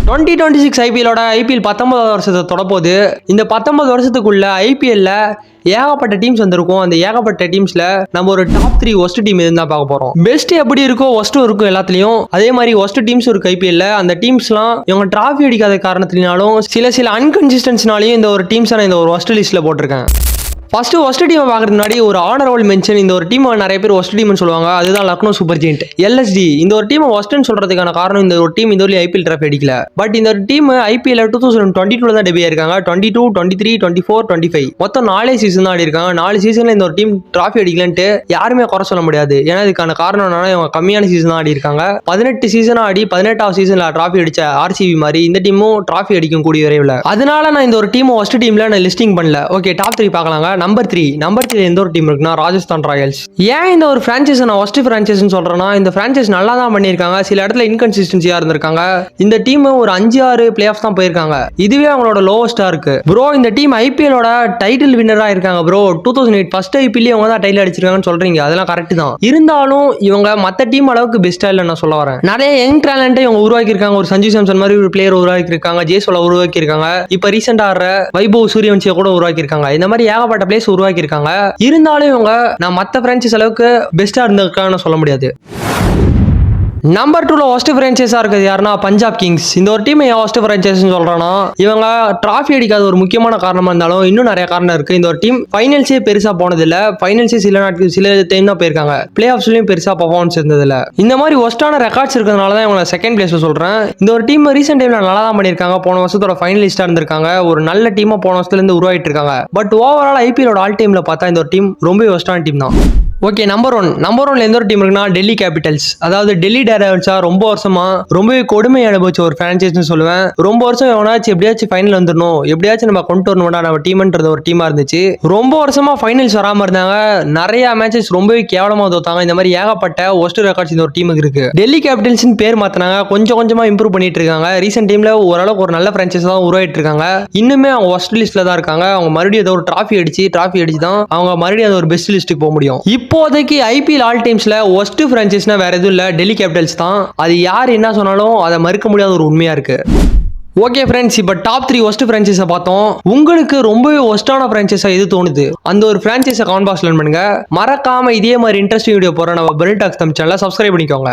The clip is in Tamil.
2026 ஐபிஎலோட ஐபிஎல் 19வது வருஷத்தை தொடப்போது. இந்த 19 வருஷத்துக்குள்ள ஐபிஎல்ல ஏகப்பட்ட டீம்ஸ் வந்திருக்கும். அந்த ஏகப்பட்ட டீம்ஸ்ல நம்ம ஒரு டாப் 3 ஒஸ்ட் டீம் இருந்தா பார்க்க போறோம். பெஸ்ட் எப்படி இருக்கோ ஒஸ்ட்டும் இருக்கும் எல்லாத்துலயும். அதே மாதிரி ஒஸ்ட் டீம்ஸ் இருக்கு ஐபிஎல்ல. அந்த டீம்ஸ்லாம் இவங்க டிராஃபி அடிக்காத காரணத்தினாலும் சில அன்கன்சிஸ்டன்சினாலையும் இந்த ஒரு டீம்ஸை நான் இந்த ஒரு ஒஸ்ட் லிஸ்ட்ல போட்டிருக்கேன். ஃபர்ஸ்ட் ஒஸ்ட் டீமை பார்க்கறதுக்கு முன்னாடி ஒரு ஆனரபிள் மென்ஷன். இந்த ஒரு டீம் நிறைய பேர் ஒஸ்ட் டீம்னு சொல்லுவாங்க. அதுதான் லக்னோ சூப்பர் ஜெயிண்ட் எல்எஸ்டி. இந்த ஒரு டீம் ஒஸ்ட்னு சொல்றதுக்கான காரணம் இந்த ஒரு டீம் இந்த ஒரு ஐபிஎல் டிராஃபி அடிக்கல. பட் இந்த ஒரு டீம் ஐபிஎல் 2022 தான் டெபியூ ஆயிருக்காங்க. 22, 23, 24, 25 மொத்தம் 4 சீசன் தான் ஆடி இருக்காங்க. 4 சீசன்ல இந்த ஒரு டீம் டிராஃபி அடிக்கலன்ட்டு யாருமே குறை சொல்ல முடியாது. ஏன்னா இதுக்கான காரணம் என்னன்னா இவங்க கம்மியான சீசன் தான் ஆடி இருக்காங்க. 18 சீசன் ஆடி 18வது சீசன்ல டிராஃபி அடிச்ச ஆர்சிபி மாதிரி இந்த டீமும் டிராஃபி அடிக்கும் கூடிய விரைவில். அதனால நான் இந்த ஒரு டீம் ஒஸ்ட் டீம்ல நான் லிஸ்டிங் பண்ணல. ஓகே, டாப் 3 பார்க்கலாங்க. நம்பர் 3 எந்த ஒரு டீம் இருக்குன்னா ராஜஸ்தான் ராயல்ஸ். ஏன் இந்த ஒரு பிரான்சைஸ் நான் ஒஸ்ட் பிரான்சைஸ்னு சொல்றேன்னா, இந்த பிரான்சைஸ் நல்லா தான் பண்ணிருக்காங்க. சில இடத்துல இன்கன்சிஸ்டன்சியா இருந்திருக்காங்க. இந்த டீம் ஒரு 5-6 பிளே ஆஃப் தான் போயிருக்காங்க. இதுவே அவங்களோட லோவஸ்டா இருக்கு ப்ரோ. இந்த டீம் ஐபிஎலோட டைட்டில் வின்னரா இருக்காங்க ப்ரோ. 2008 ஃபர்ஸ்ட் ஐபிஎல் அவங்க தான் டைட்டில் அடிச்சிருக்காங்கன்னு சொல்றீங்க. அதெல்லாம் கரெக்ட் தான். இருந்தாலும் இவங்க மத்த டீம் அளவுக்கு பெஸ்டா இல்ல நான் சொல்ல வரேன். நிறைய யங் டேலண்ட் இவங்க உருவாக்கி இருக்காங்க. ஒரு சஞ்சு சாம்சன் மாதிரி ஒரு பிளேயர் உருவாக்கி இருக்காங்க. ஜேஸ்வாலை உருவாக்கி இருக்காங்க. இப்ப ரீசெண்டா ஆடுற வைபவ் சூரியவன்சியை கூட உருவாக்கி இருக்காங்க. இந்த மாதிரி ஏகப்பட்ட பிளேஸ் உருவாக்கி இருக்காங்க. இருந்தாலும் இவங்க நான் மத்த பிரான்சைஸ் அளவுக்கு பெஸ்டா இருந்திருக்கான்னு சொல்ல முடியாது. நம்பர் 2ல ஒஸ்ட் பிரான்சைஸா இருக்குது யாருன்னா பஞ்சாப் கிங்ஸ். இந்த ஒரு டீம் ஏன் ஒஸ்ட் பிரான்சைஸ்னு சொல்றேன்னா, இவங்க டிராஃபி அடிக்காத ஒரு முக்கியமான காரணமா இருந்தாலும் இன்னும் நிறைய காரணம் இருக்கு. இந்த ஒரு டீம் ஃபைனல்ஸே பெருசா போனதில்ல. ஃபைனல்ஸே சில டைம் தான் போயிருக்காங்க. பிளே ஆஃப்ஸ்லயும் பெருசா பர்ஃபார்மன்ஸ் இருந்ததில்ல. இந்த மாதிரி ஒஸ்டான ரெக்கார்ட்ஸ் இருக்கிறதுனால தான் இவங்க செகண்ட் பிளேஸ்ல சொல்றேன். இந்த ஒரு டீம் ரீசெண்ட் டைம்ல நல்லா தான் பண்ணிருக்காங்க. போன வருஷத்தோட ஃபைனலிஸ்டா இருந்திருக்காங்க. ஒரு நல்ல டீமா போன வருஷத்துல இருந்து உருவாயிட்டு இருக்காங்க. பட் ஓவரால் ஐபிஎலோட ஆல் டைம்ல பார்த்தா இந்த ஒரு டீம் ரொம்ப ஒஸ்டான டீம் தான். ஓகே, நம்பர் 1 எந்த ஒரு டீம் இருக்குன்னா டெல்லி கேபிட்டல்ஸ். அதாவது டெல்லி டேர்டெவில்ஸா ரொம்ப வருஷமா ரொம்பவே கொடுமை அனுபவிச்ச ஒரு பிரான்சைஸ்னு சொல்லுவேன். ரொம்ப வருஷம் எவனாச்சும் எப்படியாச்சும் ஃபைனல் வந்துடணும், எப்படியாச்சும் நம்ம கொண்டு வரணும்டா நம்ம டீம்ன்றது ஒரு டீமா இருந்துச்சு. ரொம்ப வருஷமா ஃபைனல்ஸ் வராம இருந்தாங்க. நிறைய மேட்சஸ் ரொம்பவே கேவலமா தோத்தாங்க. இந்த மாதிரி ஏகப்பட்ட ஒஸ்ட் ரெக்கார்ட்ஸ் இந்த ஒரு டீமுக்கு இருக்கு. டெல்லி கேபிட்டல்ஸ் பேர் மாத்தினாங்க. கொஞ்சமா இம்ப்ரூவ் பண்ணிட்டு இருக்காங்க. ரீசெண்ட் டைம்ல ஓரளவுக்கு ஒரு நல்ல பிரான்சைஸ் தான் உருவாயிட்டு இருக்காங்க. இன்னுமே அவங்க ஒஸ்ட் லிஸ்ட்ல தான் இருக்காங்க. அவங்க மறுபடியும் ஏதோ ஒரு டிராஃபி அடிச்சு தான் அவங்க மறுபடியும் அது ஒரு பெஸ்ட் லிஸ்ட்டுக்கு போக முடியும். இப்போதைக்கு ஐபிஎல் ஆல் டைம்ஸ்ல ஒஸ்ட் பிரான்சைஸ்னா வேற எதுவும் இல்ல, டெல்லி கேபிட்டல்ஸ் தான். அது யார் என்ன சொன்னாலும் அதை மறுக்க முடியாத ஒரு உண்மையா இருக்கு. ஓகே ஃப்ரெண்ட்ஸ், இப்போ டாப் 3 ஒஸ்ட் பிரான்சைஸை பார்த்தோம். உங்களுக்கு ரொம்பவே ஒஸ்டான பிரான்சைஸா எது தோணுது? அந்த ஒரு பிரான்சைஸை கமெண்ட் பாக்ஸ்ல பண்ணுங்க. மறக்காம இதே மாதிரி இன்ட்ரெஸ்டிங் வீடியோ போற நம்ம பெல் டாக்ஸ் தமிழ் சேனலை சப்ஸ்கிரைப் பண்ணிக்கோங்க.